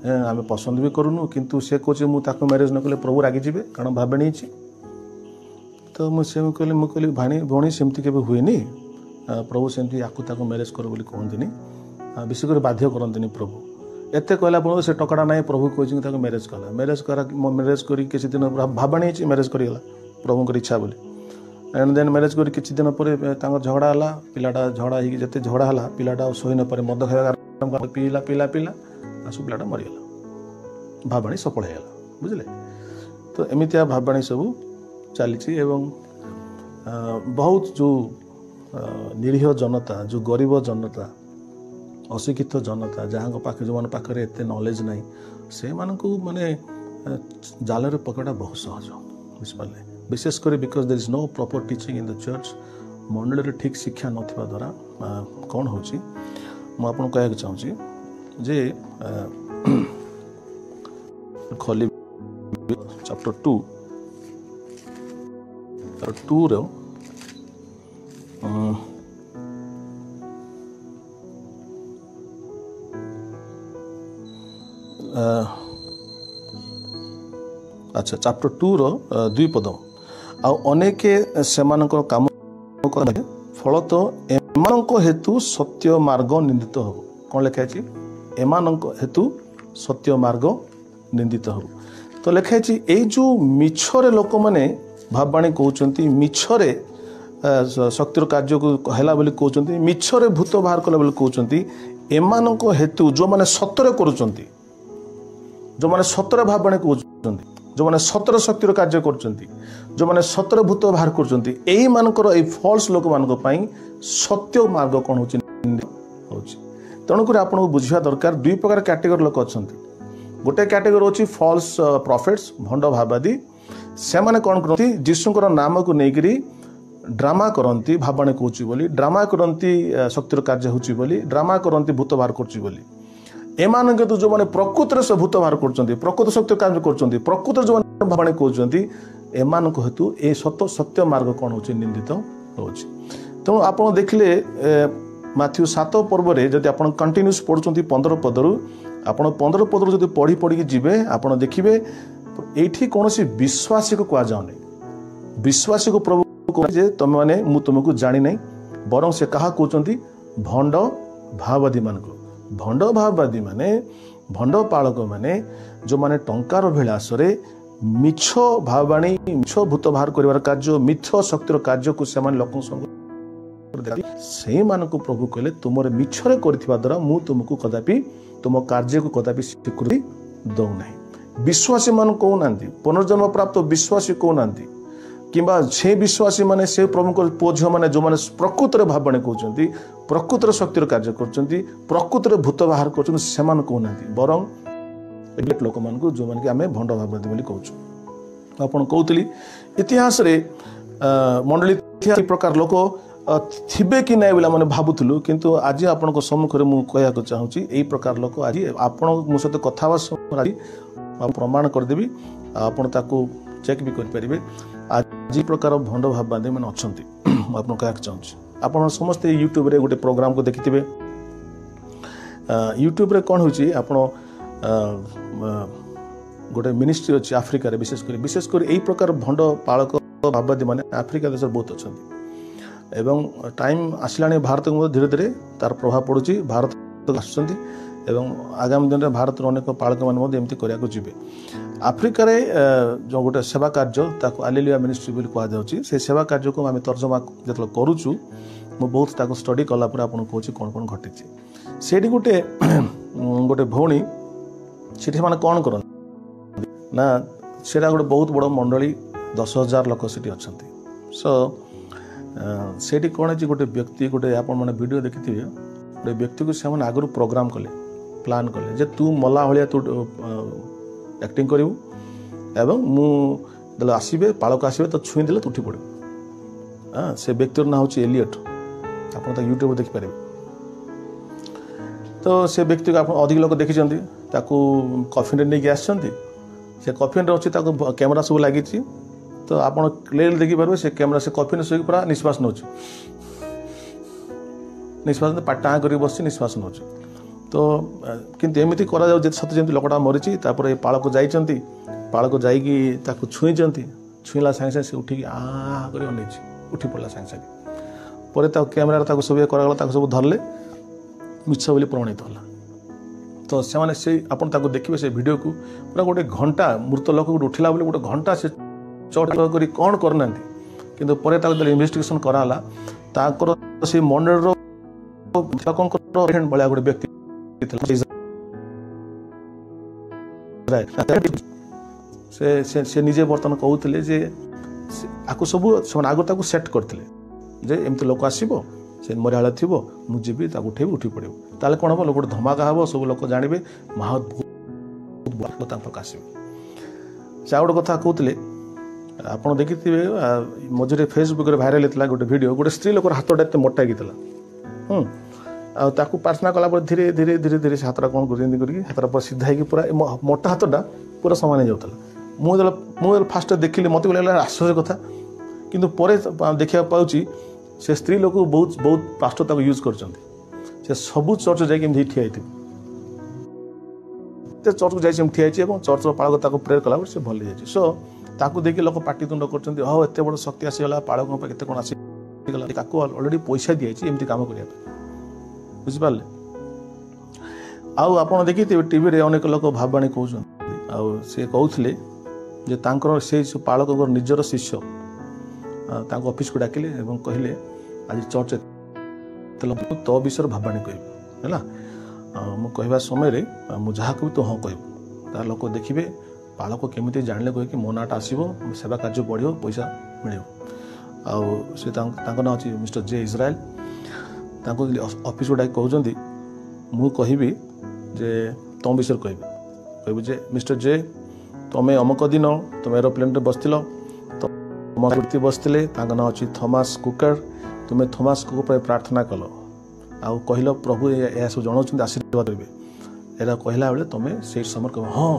Speaker 1: आम पसंद भी करूनु किंतु से कहे मुझे मैरेज न कले प्रभु रागिजे कारण भावाणी तो मुझे कहली भाणी भौणी सेमती के हुए प्रभु सेमती या मैरेज कर बोली कहती विशेषकर बाध्य करती प्रभु एत कहला पड़ो से टकाटा ना प्रभु कहते मैरेज कला मैरेज कर किसी दिन भावाणी मैरेज करगला प्रभुଙ୍କର इच्छा बोली एंड देन मैरेज कर किसी दिन पर झगड़ा है पिलाटा झगड़ा होते झगड़ा है पिलाटा शोई न पारे मद खाଇବା पीला पीला पीला आसु पिलाटा मरीगला भावाणी सफल होगा बुझे तो एमतिया भावाणी सब चली बहुत जो निरीह जनता जो गरीब जनता अशिक्षित जनता जहाँ पाखे जो पाखे एत नॉलेज ना से माने जाल पकड़ा बहुत सहज बुझिपारे विशेषकर because there is no proper teaching in the church मंडल ठीक शिक्षा नथिबा द्वारा कौन होची मु आपन कहक चाहूची जे खोली चैप्टर 2 रो अच्छा चैप्टर 2 रो 2 पद अनेक काम फल तो एमान हेतु सत्य मार्ग निंदित हो कौन लिखाई एमान हेतु सत्य मार्ग निंदित हो तो लिखाई ये जो मिछरे लोक मैंने भावाणी कहते मिछरे शक्तिर कार्य को है बोली कहते मिछरे भूत बाहर कला बोली कहते एमान हेतु जो मैंने सतरे करुँच जो मैंने सतरे भावाणी कहते जो मैंने सतर शक्तिर कार्य करछंती जो मैंने सतर भूत बाहर करछंती एही मानकर ए फॉल्स लोक मानक पई सत्य मार्ग कोन होची तेणुक आपको बुझा दरकार दुई प्रकार कैटेगरी लोक अच्छे गोटे कैटेगरी होची फॉल्स प्रॉफिट्स भंड भाववादी से माने कौन करती जीशुकर नाम को लेकर ड्रामा करती भावाणी कहूँ बोली ड्रामा करती शक्तिर कार्य होची बोली ड्रामा करती भूत बाहर करची बोली एमान तो जो मैंने प्रकृत से भूत बाहर कर प्रकृत शक्ति कार्य कर प्रकृत जो भावाणी कहते एमान हेतु ए सत्य मार्ग कौन हो निंदित हो तेणु आप देखिले माथ्यू 7 पर्व जब आप कंटिन्यूस पढ़ुं 15 पदरू आप 15 पदरू जो पढ़ी पढ़ी जी आप देखिए ये कौन विश्वासी को कहुनि विश्वासी को प्रभु कहे तुम मैंने तुमको जानी ना बरं से क्या कहते भंड भाववादी मान भंड भाववादी माने भंड पालक माने जो माने टंकार अभिलाष मिछ भावाणी मिछ भूत बाहर कर कार्य मिछ शक्तिर कार्य को से लोक से प्रभु कहले तुम मिछरे करथिबा द्वारा मु तुमको कदापि तुम कार्य को कदापि स्वीकृति दौना विश्वासी मान कहूना पुनर्जन्म प्राप्त विश्वासी कहूना किंबा से विश्वासी माने से प्रभु को पुओ झील मैंने जो मैंने प्रकृत भावाणी कहते प्रकृत शक्तिर कार्य कर प्रकृत भूत बाहर कर कहूना बरं लोक मान जो मैंने आम भंड भाववादी बोली कहूँ आपड़ कहते इतिहास रे मंडली प्रकार लोक थे कि ना बोला मैंने भावुलु किंतु आज आपण सम्मुखें मुझे कहना चाहूँगी यही प्रकार लोक आज आपण मो सहित कथा समय प्रमाण करदेवी आपड़ चेक भी करेंगे आज प्रकार भंड भाव बांधे मैंने अच्छा मुझे कहना चाहूँगी आप समस्ते यूट्यूब रे गोटे प्रोग्राम को देखिथे यूट्यूब रे कौन हो गोटे मिनिस्ट्री अच्छी आफ्रिका रे विशेषकर यही प्रकार भंड पालक भाववादी मैंने आफ्रिका देश बहुत अच्छा एवं टाइम आसला भारत को धीरे धीरे तार प्रभाव पड़ुची भारत आसुँच आगामी दिन में भारत अनेक पालक मैंने करने जी आफ्रिकार जो गोटे सेवा कार्य ताको आलेलुया मिनिस्ट्री बोली कहुच्छी से सेवा कार्य को आम तर्जमा जो करुचु मु बहुत स्टडी कलापर आपको कहूँ कौन कौन घटी से गोटे गोटे भौणी से मैंने कौन कर ना सेटा गोटे बहुत बड़ मंडली 10,000 लोक से अच्छा सो सेठी कौन है गोटे व्यक्ति गोटे आप वीडियो देखिथे गोटे व्यक्ति को से आगु प्रोग्राम कले प्लान कले जे तू मला भाया तू एक्टिंग करू एवं मुझे आसबे पालक आसबे तो छुई देले तो उठी पड़े हाँ से व्यक्तिर ना हूँ एलियट आप यूट्यूब देखिपारे तो से व्यक्ति को आप अधिक लोग देखी कफिन नहीं आसछंती से कफिन अच्छी कैमेरा सब लगी तो आप क्लियर देखिपारे से कैमेरा से कफिन शोक पूरा निश्वास नौ निश्वास टाँ कर बस निश्वास नौ तो किंतु एमती करा सत जमी लोकटा मरीची पालक जाइंट पालक जाकि छुई छुईला सागे सागे से उठिक आ कर उठी पड़ा सागे सागे पर कैमेरा सब कराला सब धरले मिछ बोली प्रमाणित होला तो से आप देखिए से वीडियो को पूरा गोटे घंटा मृत लोक उठिला बोले गोटे घंटा से चट कर कौन करना किंतु पर इन्वेस्टिगेशन कराला ताकर से मंडल भाया गोटे व्यक्ति से निजे बर्तमान कहते जे आपको सब आगे सेट करते जे एमती लोक आसो से मरियाला थी मुझे उठे उठी पड़ो ताले कौन हम गोटे धमाका हम सब लोग जानवे महा आसवे से गोटे कथा कहते आप देखिथे मझे फेसबुक भाइराल होता गोटे वीडियो गोटे स्त्री लोक हाथटा एत मोटा आकु प्रार्थना कला धीरे धीरे धीरे धीरे से हाथटा कौन कर हाथ सीधा होगी पूरा मोटा हाथटा पूरा सामान हो जाता मुझे फास्ट देखिली मत लगे आश्चर्य कथा किंतु पर देखा पाऊँ से स्त्री लोक बहुत बहुत पास्टर यूज कर सबू चर्च जाकि ठिया चर्च को जाए ठिया चर्च पालक प्रेयर कला से भल जाए सो ताकू देखिए लोक पाटितुंड कर हाँ एत बड़ शक्ति आसीगला पालक के कौन आसीगला अलरेडी पैसा दिखाई एमती कम करने बुझिपारे आप देखिए टीवी रे अनेक लोक भावाणी कहते कहते से पालक निजर शिष्य ऑफिस को डाकिले कहले आज चर्च तो विषय भावाणी कह कहवा समय मुझे भी तो हाँ कह लोक देखिए पालक केमी जानले कह मो नाटा आसो सेवा कार्य बढ़ो पैसा मिल ना अच्छी मिस्टर जे इज्राएल ऑफिस को डाक कहते मु कहि जे तुम विषय कह जे मिस्टर जे तुम्हें अमुक दिन तुम एरोप्लेन बसथिल तुम व्यक्ति बसते ना अच्छी थॉमस कुकर तुम्हें थॉमस कुकर प्रार्थना कल आउ कहल प्रभु यह सब जनाऊँ आशीर्वाद करेंगे एरा कहला बेले तुम्हें से समय कह हाँ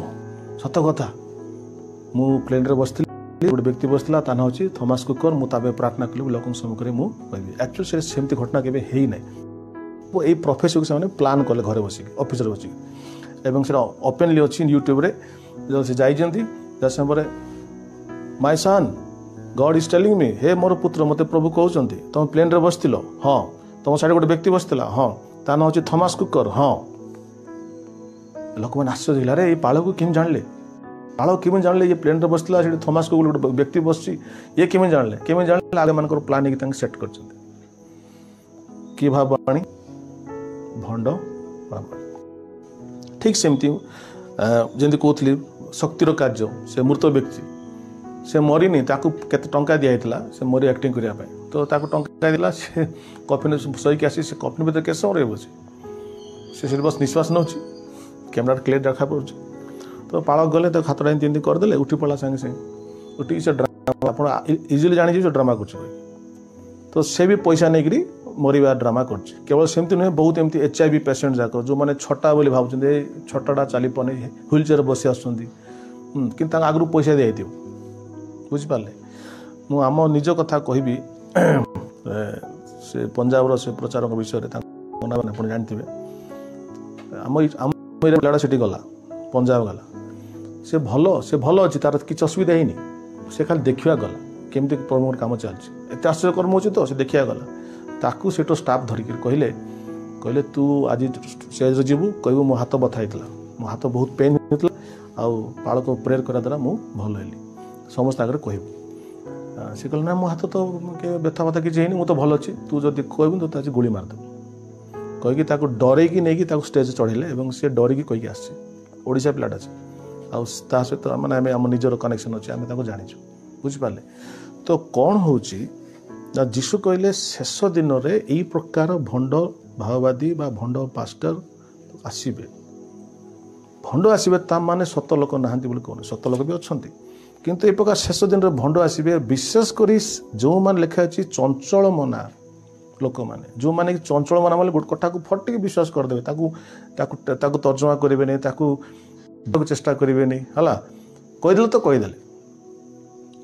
Speaker 1: सत कथा मु प्लेन रे बसती गोटे व्यक्ति बसला ता ना हूँ थॉमस कुकर मुझे प्रार्थना कली लोक सम्मुखें मुझे एक्चुअली सेमती घटना केवे है ना वो यही प्रोफेस को प्लान कले घरे बसिक ऑफिस बसिक एवं से ओपनली अच्छी यूट्यूब रे जो से जाइए समय my son God is telling me हे मोर पुत्र मते प्रभु कहते तुम प्लेन रे बसथिल हाँ तुम साइड गोटे व्यक्ति बसला हाँ ता ना हूँ थॉमस कुकर हाँ लोक मैंने आश्चर्य होगा रे पालक केमी जानले पालक केमी जानले ये प्लेन रे बसला से थॉमस कुकर गोटे व्यक्ति बस ये केमी जानले आगे मान प्लान सेट कर कि भावाणी भंड भावाणी ठीक सेमती जमी कहती शक्तिर कार्य से मृत व्यक्ति से मरीनी केते टंका दिया से मरी एक्टिंग करने तो टंका दिला से कफिन शोक आसी से कफिन भर केस समय रही से बस निश्वास नौ कैमेरा क्लियर रखा पड़े तो पालक गले तो हाथ एमती करदे उठी पड़ा सागे सागे उठी से ड्रामा आप इजिली जानी ड्रामा कर तो से भी पैसा नहीं मरवा ड्रामा कर केवल सेमती नुहे बहुत एमती HIV पेसेंट जाक जो मैंने छटा बोली भावुँ छटा चली पाने व्हील चेयर बसी आसुँच कि आगु पैसा दी बुझिपारे मु आम निज कथा कहबी से पंजाब से प्रचारक विषय आप जानते आम पिलाटा से गला पंजाब गला से भल अच्छी तार किसी असुविधा ही से खाली देखा गला केमती प्रभु काम चलती एत आश्चर्यकर्म हो तो से देखा गला ताकू से स्टाफ धरिक कहले कहले तू आज स्टेज जीवु कहबू मो हाथ बथा होता मो हाथ बहुत पेन होता आड़ को प्रेयर करा द्वारा मुझे भल हेली समस्त आगे कहबू से कहले ना मो हाथ तो व्यथा बता किसी है मुझे भल अच्छी तू जब कहबू तो आज गोली मारदेबू कहीकि डरईकी नहीं स्टेज चढ़ेले सी डरिकी कहीकि आशा पिलाटा से आ सहित मैंने आम निजर कनेक्शन अच्छे आम जाचु बुझिपारे तो कौन हो जीशु कहले शेष दिन में यही प्रकार भंड भाववादी बा भंड पास्टर आसबे भंड आसबे ता माने सत लोक ना कहने सत लोक भी अच्छा किंतु ये प्रकार शेष दिन में भंड आसबे विशेषकर जो मैंने लिखा अच्छी चंचल मना लोक मैंने जो मैंने चंचल मना माने गोटे कथा को फटिक विश्वास करदे तर्जमा करेंगे चेष्टा करेंगे है कहीदे तो कहीदे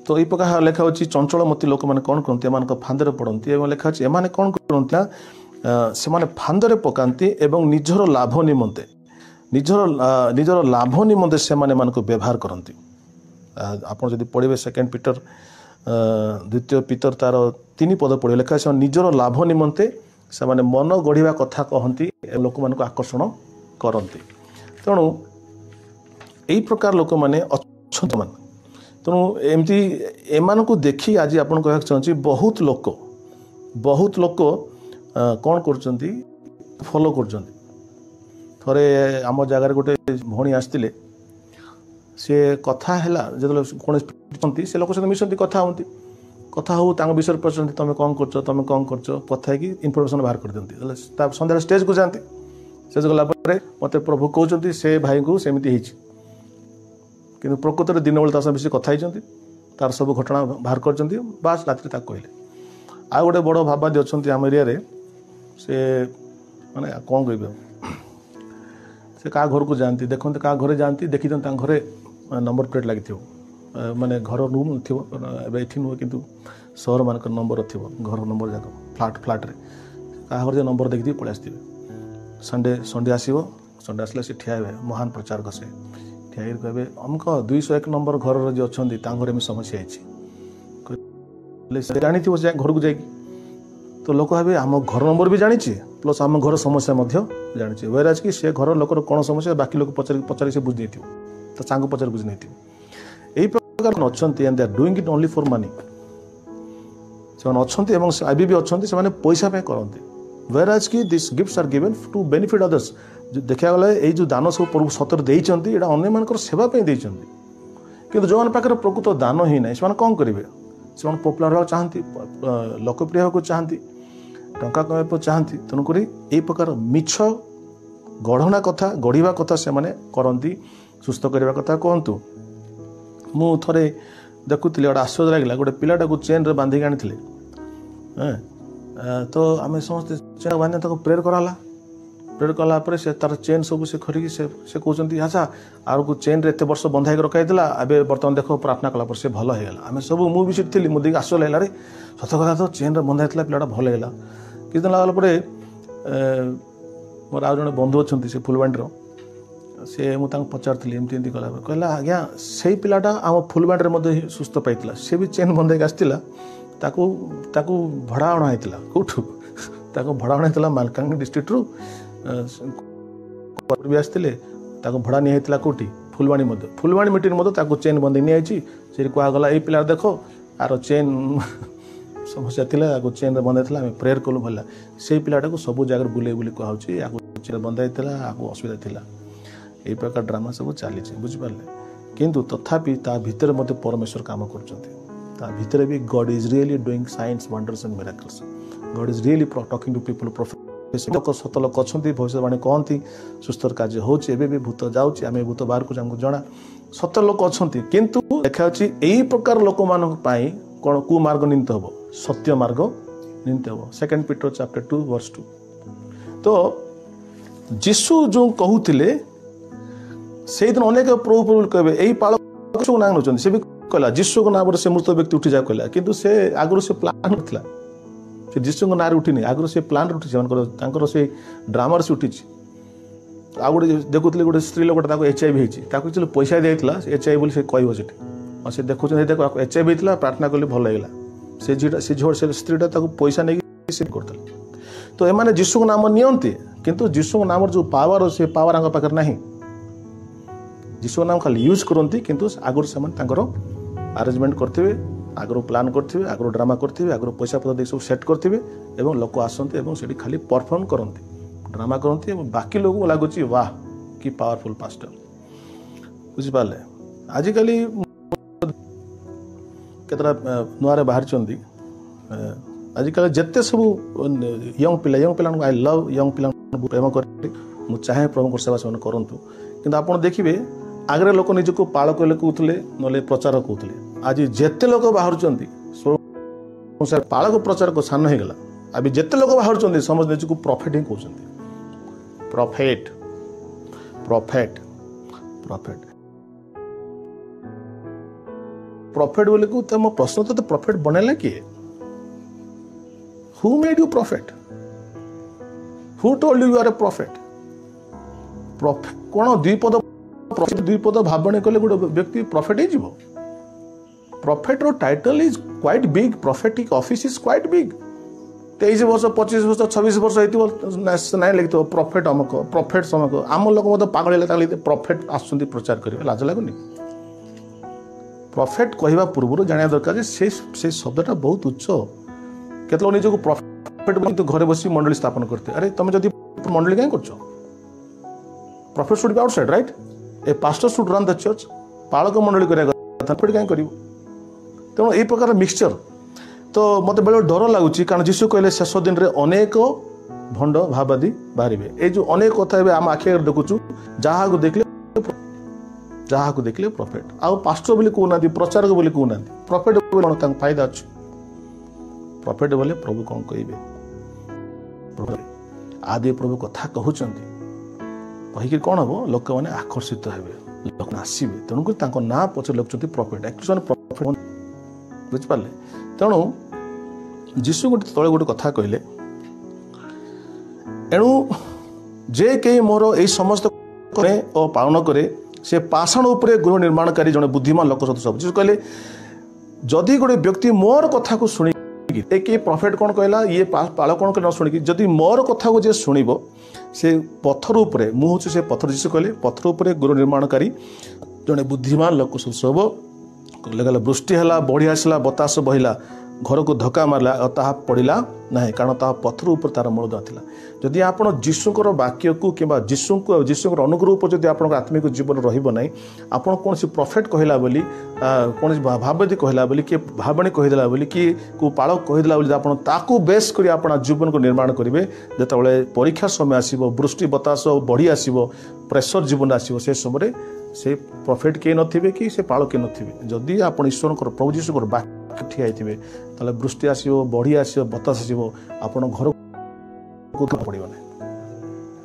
Speaker 1: तो ये प्रकार लेखा अच्छी चंचल मती लोक मैंने कौन करती एम फांदे पड़ती लेखा अच्छी एम कौन करती से फांदे पकाती एवं निजर लाभ निमंते निजर लाभ निमंते से व्यवहार करती आप जब पढ़े सेकेंड पीटर द्वितीय पीतर तार 3 पद पढ़े लेखा से निजर लाभ निमंते से मन गढ़ा कथा कहती लोक मान आकर्षण करती तेणु यही प्रकार लोक मैंने अच्छा तेणु एमती एम को देखी आज आप चाहूँगी बहुत लोक कौन कर फॉलो कर थरे आम जगार गोटे भणी आसते सी कथा है जो कौन से लोक सहित मिशंती कथा होती कथा हो विषय पचारती तुम कौन कर कथा कि इनफर्मेशन बाहर कर दिखती सन्ध्या स्टेज को जाती स्टेज गलापर मत प्रभु कहते से भाई को सेमती किंतु प्रकृत में दिन बेला बेस कथा तार सब घटना बाहर कर बास रात कहले आ गए बड़ भाववादी अच्छा आम एरिया से माने कौन कह से क्या घर को जाती देखते क्या घर जाती देखी घरे नंबर प्लेट लगी माने घर रूम थी ये नुह कि सहर मान नंबर थी घर नंबर जाक फ्लाट्रे क्या घर नंबर देखी पलि आसवे संडे आसो संडे आसले से ठिया महान प्रचारक से ठिया कहे अमुक 201 नंबर घर जो अच्छा घर में समस्या जानी घर को जा तो लोक भावे आम घर नंबर भी जानी प्लस आम घर समस्या जानी वेराज कि से घर लोकर कौन समस्या बाकी लोग पचार से बुझ तो सांग पचार बुझ नहीं यही प्रकार अच्छा and they are doing it only for money से अच्छा अभी भी अच्छा से पैसा करते वेराज कि this gifts are given to benefit others देखा गला ये जो दान सब प्रभु सतर देती अन्य मान सेवाई कि जो पाखे प्रकृत दान ही ना से कौन करेंगे से पॉपुलर होगा चाहती लोकप्रिय होगा चाहती टंका कमाइबा चाहती तेणुक यही प्रकार मिछ गढ़ना कथा गढ़ा कथा से करती सुस्थ करने कथा कहतु मु थे देखुली गोटे आश्चर्य लगे गोटे पिलाटा को चेन रे बांधिक आनी तो आम समस्त चेन बांधे प्रेयर कराला प्रेयर कलापर से तार चेन सब से खरिकी से कहते अच्छा आर को चेन रे एत वर्ष बंधा रखाई अबे बर्तमान देख प्रार्थना कलापर से भल होगा आम सब मुझे थी मुझे आश्चर्य लगे सत कथा तो चेन रे बंधा पिलाटा भल होगा किसी दिन लगापर मोर आउ जड़े बंधु अच्छा से फुलबाणी से मुझे पचारि एमती कला कहला आज्ञा से पिलाटा आम फुलबाणी सुस्थ पाई सी भी चेन बंधे आसला भड़ा अणाई कौटू भड़ा अणाई मालकानगिरी डिस्ट्रिक्ट रू भी आसते भड़ा निहाई कौटी फुलबाणी मीटिंग चेन बंधे नहीं कहगला ये पिला देख आर चेन समस्या थी चेन बंधाई आम प्रेयर कलु भला से पिलाटा को सब जगह बुले बुले कहूँ चेन बंधाई आपको असुविधा थी यही प्रकार ड्रामा सब चली बुझिपारे किंतु तथापि ता भितर मत परमेश्वर काम कर भी God is really doing signs wonders and miracles God is really talking to people लोक सत लोक अच्छा भविष्यवाणी कहती सुस्थ कार्य होचे भी भूत जाऊँगी आम भूत बाहर को जमको जना सत लोक अच्छा किंतु देखा यही प्रकार लोक मान कौन कु मार्ग निमित्त हम सत्य मार्ग निंदते हम 2 Peter chapter 2 verse 2 तो जीशु जो कहूले से दिन अनेक प्रभु प्रभु कहे यही पाल ना नौन से भी कहला जीशु नाम से मृत व्यक्ति उठी जाए कहला किंतु से आगुरी से प्लान था से जीशु ना उठिनी आगुरी से प्लान उठी से ड्रामा से उठी आउ गोटे देखुली गोटे स्त्री लोक HIV होती पैसा दिया HIV बोली से कह से देखुं देख HIV होता प्रार्थना कले भल लगला से झोड़ से स्त्रीटा पैसा नहीं से करते तो एमाने जीशु नाम नियंती किंतु जीशु नाम जो पावर से पावर आंक पाखे ना जीशु नाम खाली यूज करती किंतु आगुरी से आरेंजमेंट करते आगुरी प्लान करते आगुरी ड्रामा करते आगुरी पैसा पत्र सब सेट करते लोक आसती से खाली परफॉर्म करती ड्रामा करती बाकी लोग को लगुच वाह कि पावरफुल पास्टर बुझिपारे आजिकल केतरा नुआ बाहर आजिकल जिते सब यंग पिला आई लव यंग पिला प्रेम कर चाहे प्रभु सेवा से करूँ कि आप देखिए आगे लोक निजक पाल कहले कहते ना प्रचार कहते आज जिते लोक बाहर पाल को प्रचार को सान होगा अब जिते लोक बाहर समझ निजक प्रॉफिट ही कहते प्रॉफिट प्रॉफिट प्रॉफिट प्रॉफिट बोले को तुम प्रश्न तो प्रॉफिट बनैला किए who made you prophet who told you are a prophet prophet कौन द्विपद भावनी कले गोटे व्यक्ति प्रॉफिट ही प्रॉफिट रो title is quite big prophetic office is quite big 23 वर्ष 25 वर्ष 26 वर्ष होती ना लिखी प्रॉफिट अमुक प्रॉफिट समक आम लोक मत पागल प्रॉफिट आसुँच प्रचार करेंगे लाज लगुनि प्रॉफिट कहवा पूर्व जाना दरकार से शब्दटा बहुत उच्च केत लोग निजक प्रॉफिट घर बस मंडली स्थापन करते अरे तुम जब मंडली कहीं कर profit should be outside right A pastor should run the church पालक मंडली प्रॉफिट कहीं कर तेणु यही प्रकार मिक्सचर तो मत बेले डर लगुच कारण जीशु कहले शेष दिन में अनेक भंड भाववादी बाहर ये जो अनेक कथा आम आखि देखुचु जहाँ को देखले प्रॉफिट आउ पास्टर बोली कहना प्रचारक बोली कहना प्रॉफिट कौन फायदा अच्छे प्रॉफिट बोले प्रभु कौन कहे आदि प्रभु कथा कहते कहीकि कौन हम लोक मैंने आकर्षित हे लोक आसवे तेणुक ना पचे लिखुं प्रॉफिट एक्चुअली प्रॉफिट बुझिपारे तेणु जीशु गोटे तले गोटे कथा कहले एणु जे कई मोर यही समस्त और पालन करे से पाषाण उपरे गृह निर्माणकारी जड़े बुद्धिमान लोक सदृश सब जीशु कहले जदि गोटे व्यक्ति मोर कथा को शुणी कि प्रॉफिट कौन कहला ये पाल कौन न शुणिकी जदि मोर कथा को जे शुणिब से पत्थर उपरे मुझे से पत्थर जीशु कहले पत्थर उपरे गृह निर्माणकारी जड़े बुद्धिमान लोक सदृश हम लगल वृष्टि है बढ़ी आसला बतास बहिला घर को धक्का मारला और ताहा पड़ा ना कारण ताहा पत्थर ऊपर तार मूल ना जदि आप जीशुकर वाक्य को कि जीशुकर अनुग्रह पर जब आप आत्मिक जीवन रही आप कौन प्रॉफिट कहला बोली कौन भाववादी कहला बोली किए भावणी कहीदेला बोली कि को पालक कहीदेला बोली आप ताकू बेस कर आप जीवन को निर्माण करेंगे जिते परीक्षा समय आसो वृष्टि बतास बढ़ी आसो प्रेसर जीवन आसो से समय से प्रॉफिट किए नथिबे कि से पाल किए नथिबे जदि आप ईश्वर प्रभु जीशुकर वाक्य ठिया होते वृष्टि आसो बढ़ी आसो बतास आसो आप घर को पड़ो ना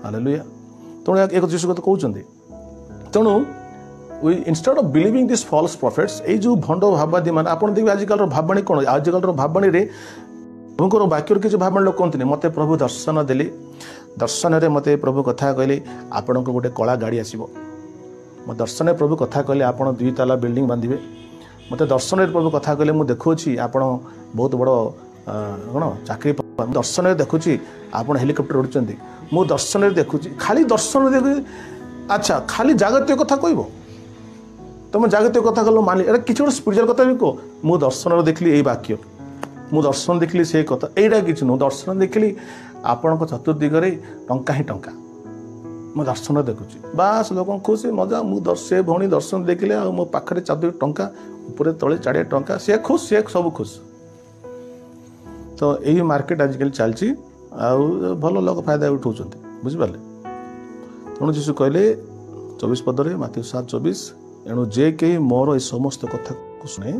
Speaker 1: हालेलुया तेणु एक जीशु कथा कहते तेणु instead of believing this false prophets ये जो भंड भाववादी मान आप देखिए आजिकल भाववाणी कौन आजिकल भाववाणी रे प्रभुकर वाक्य किसी भाववाणी लोग कहते मत प्रभु दर्शन देले दर्शन में मत प्रभु कथा कहले आपण को गोटे कला गाड़ी आसो मो दर्शन प्रभु कथा कहले आप 2 ताला बिल्डिंग बांधे मत दर्शन प्रभु कथा कहले मुझे देखुची आप बहुत बड़ कौन चाकरी दर्शन देखुची आप हेलिकप्टर उड़ुंट मु दर्शन देखुची खाली दर्शन देख अच्छा खाली जागतिक कथा कहब तुम जागतिक कथा कल मान अरे किसी गोटे स्पिरिचुअल कथा भी कह मु दर्शन देखली यही वाक्य मु दर्शन देखली से कथा यहीटा कि नुह दर्शन देखली आपण चतुर्दिगरे टंका ही टंका मो दर्शन देखुची बास लोक खुशी मजा मुझे भौणी दर्शन देखले आ मो पाखे 4 टंका ऊपर तले 4 टंका सी खुश सी सब खुश तो यही मार्केट आजिकल चलती भल लोक फायदा उठाऊँ बुझिपारे तेणु जीशु कहले 24 पदरे माथ्यू 7:24 एणु जे कहीं मोर ये समस्त कथा को शुणे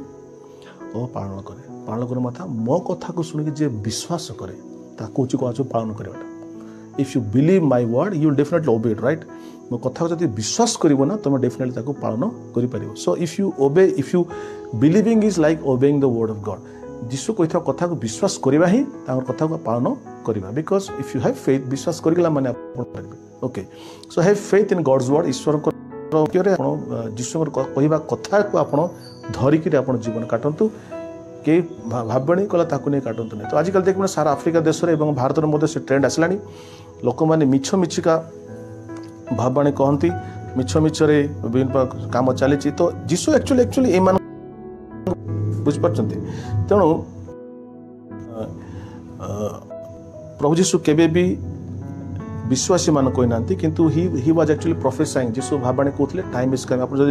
Speaker 1: ଓ ପାଳନ କରେ। ପାଳନ करे मत मो कथा को शुणिक जे विश्वास करे ताकू कौन पालन करवाटा। If you believe my word you will definitely obey it, right. मो कथा को जब विश्वास करिवो ना तुम डेफिनेटली ताकू पालन करि परिवो। So if you obey, if you believing is like obeying the word of God. Jishu कहिथा कथा को विश्वास करवा ही ताकर कथा को पालन करवा। Because if you have faith, विश्वास करगला माने आपण पारिबे। Okay, so have faith in God's word. ईश्वर को जीशु कहवा कथा को आप धरिकी आप जीवन काटतु, के भावनी कला ताकू नहीं काटतु नहीं। तो आजिकल देखिए सारा आफ्रिका देश में भारत में से ट्रेंड आसला। लोक मैंने मिछ मिछिका भावनी कहती, मिछ मिछरे विभिन्न काम चली। तो जीशु एक्चुअली ए बुझिपार। तेणु प्रभु जीशु केबे भी विश्वासी मान कोई ना, किंतु ही वाज एक्चुअली प्रोफेसाइंग। जीशु भावनी कहते टाइम इज कमिंग। आप जब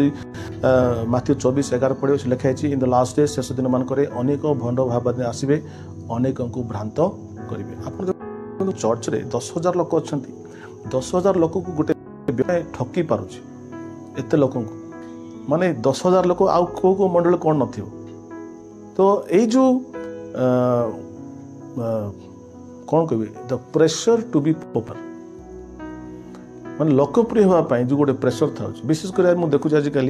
Speaker 1: माथ्यू 24:11 पढ़े से लिखाई इन द लास्ट डे, शेष दिन मानक अनेक भंड भावनी आसवे, अनेक को भ्रांत करेंगे। आप चर्च रे 10,000 लोक अच्छा, 10,000 लोक को गोटे ठकी पारुछि एत लोक को, माने 10,000 लोक आउ को मंडल कौन न। तो यही जो कौन कह the pressure to be popular, माने लोकप्रिय होगापाई जो गोटे प्रेशर था। विशेषकर मुझे देखुच आजिकल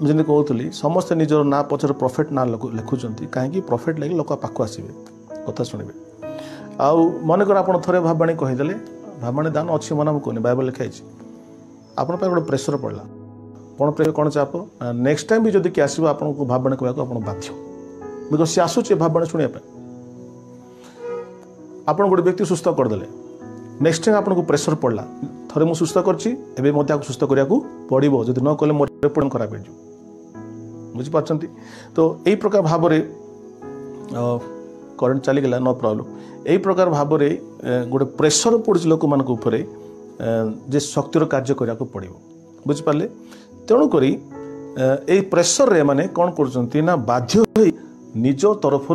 Speaker 1: जमी कहती समस्ते निजर ना पचर प्रॉफिट ना लिखुंट कहीं प्रॉफिट लगे लोक पाक आसवे कथा शुणे। आउ मनकर आप थे भावाणी कहीदे, भावाणी दान अच्छी मन कहनी बाइबल लिखाई आप गोटे प्रेशर पड़ा कौन प्रेशर कौन चाप। नेक्स्ट टाइम भी जब किए आसो आपको भावाणी कहवाक आप बाध्य, बिकज सी आसूचे भावाणी शुणा। आप गोटे व्यक्ति सुस्थ करदे, नेक्स्ट टाइम आपको प्रेशर पड़ा थे मुझे सुस्थ कर सुस्थ करने को पड़ो, जब न कले मोर रेपुटेशन खराब हो बुझीपार। तो यही प्रकार भाव में करेन्ट चलीगला नो प्रॉब्लम। यही प्रकार भाव में गोटे प्रेशर पड़े लोक मान जे शक्तिर कार्य करने को पड़ो बुझिपारे। तेणुक यही प्रेशर रे माने कौन कर बाध्य हो निज तरफ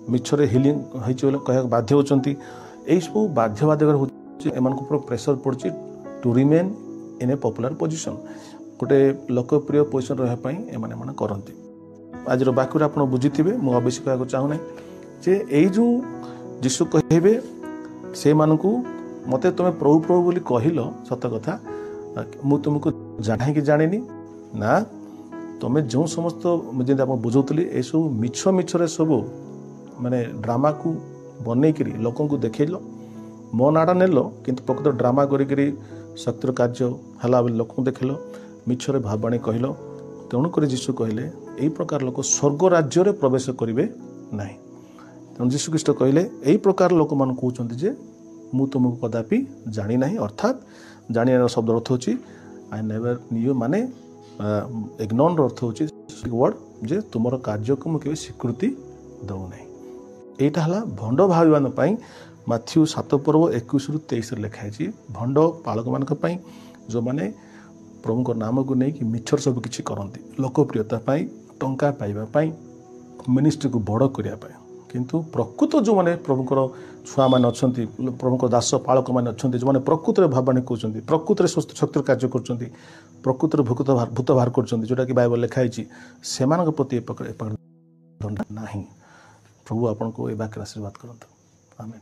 Speaker 1: मिछरे हिलिंग कह बाध्य होती। यही सब बाध्य बाधक प्रेशर पड़े to remain in a popular position, गोटे लोकप्रिय पोजिशन रहा करती। आज बाक्य आप बुझी मुझे बेस कह चाहूना जे यही जो जीशु कहे से मानू मत तुम प्रभु प्रभु बोली कहल सत कथा मु तुमको जाना कि जानी ना तुम जो समस्त जब आप बुझौली ये सब मिछ मिछरे सब माने ड्रामा को बनईकरी लोक देखल मो नाड़ा नेल किंतु प्रकृत ड्रामा करी शक्तिर कार्य है लोक देखल मिछरे भावाणी कहल। तेणुक जीशु कहले यही प्रकार लोक स्वर्ग राज्य प्रवेश करेंगे ना। तेणु जीशु ख्रीष्ट कहले यही प्रकार लोक मान कहते जे मु तुमको कदापि जानी ना। अर्थात जान शब्द अर्थ हो आई नेवर न्यू, माने इग्नोर अर्थ हो वर्ड जे तुम कार्य को मुझे स्वीकृति दौना। यहाँ है भंड भाई माथ्यू 7:21-23 लिखाई भंड पालक मान जो मैंने प्रभु को नाम को लेकिन मिछर सब किसी करती लोकप्रियता टंका पाइबापी मिनिस्ट्री को बड़ करने, किंतु प्रकृत जो मैंने प्रभुकर छुआ मैंने अच्छा प्रभु दास पालक मैंने अच्छा जो मैंने प्रकृत भावाणी कहते प्रकृत शक्तिर कार्य कर प्रकृत भूत बाहर कर बाइबल लिखाई से प्रति दंड ना। प्रभु आपन को ये वाक्य आशीर्वाद करता। आमेन।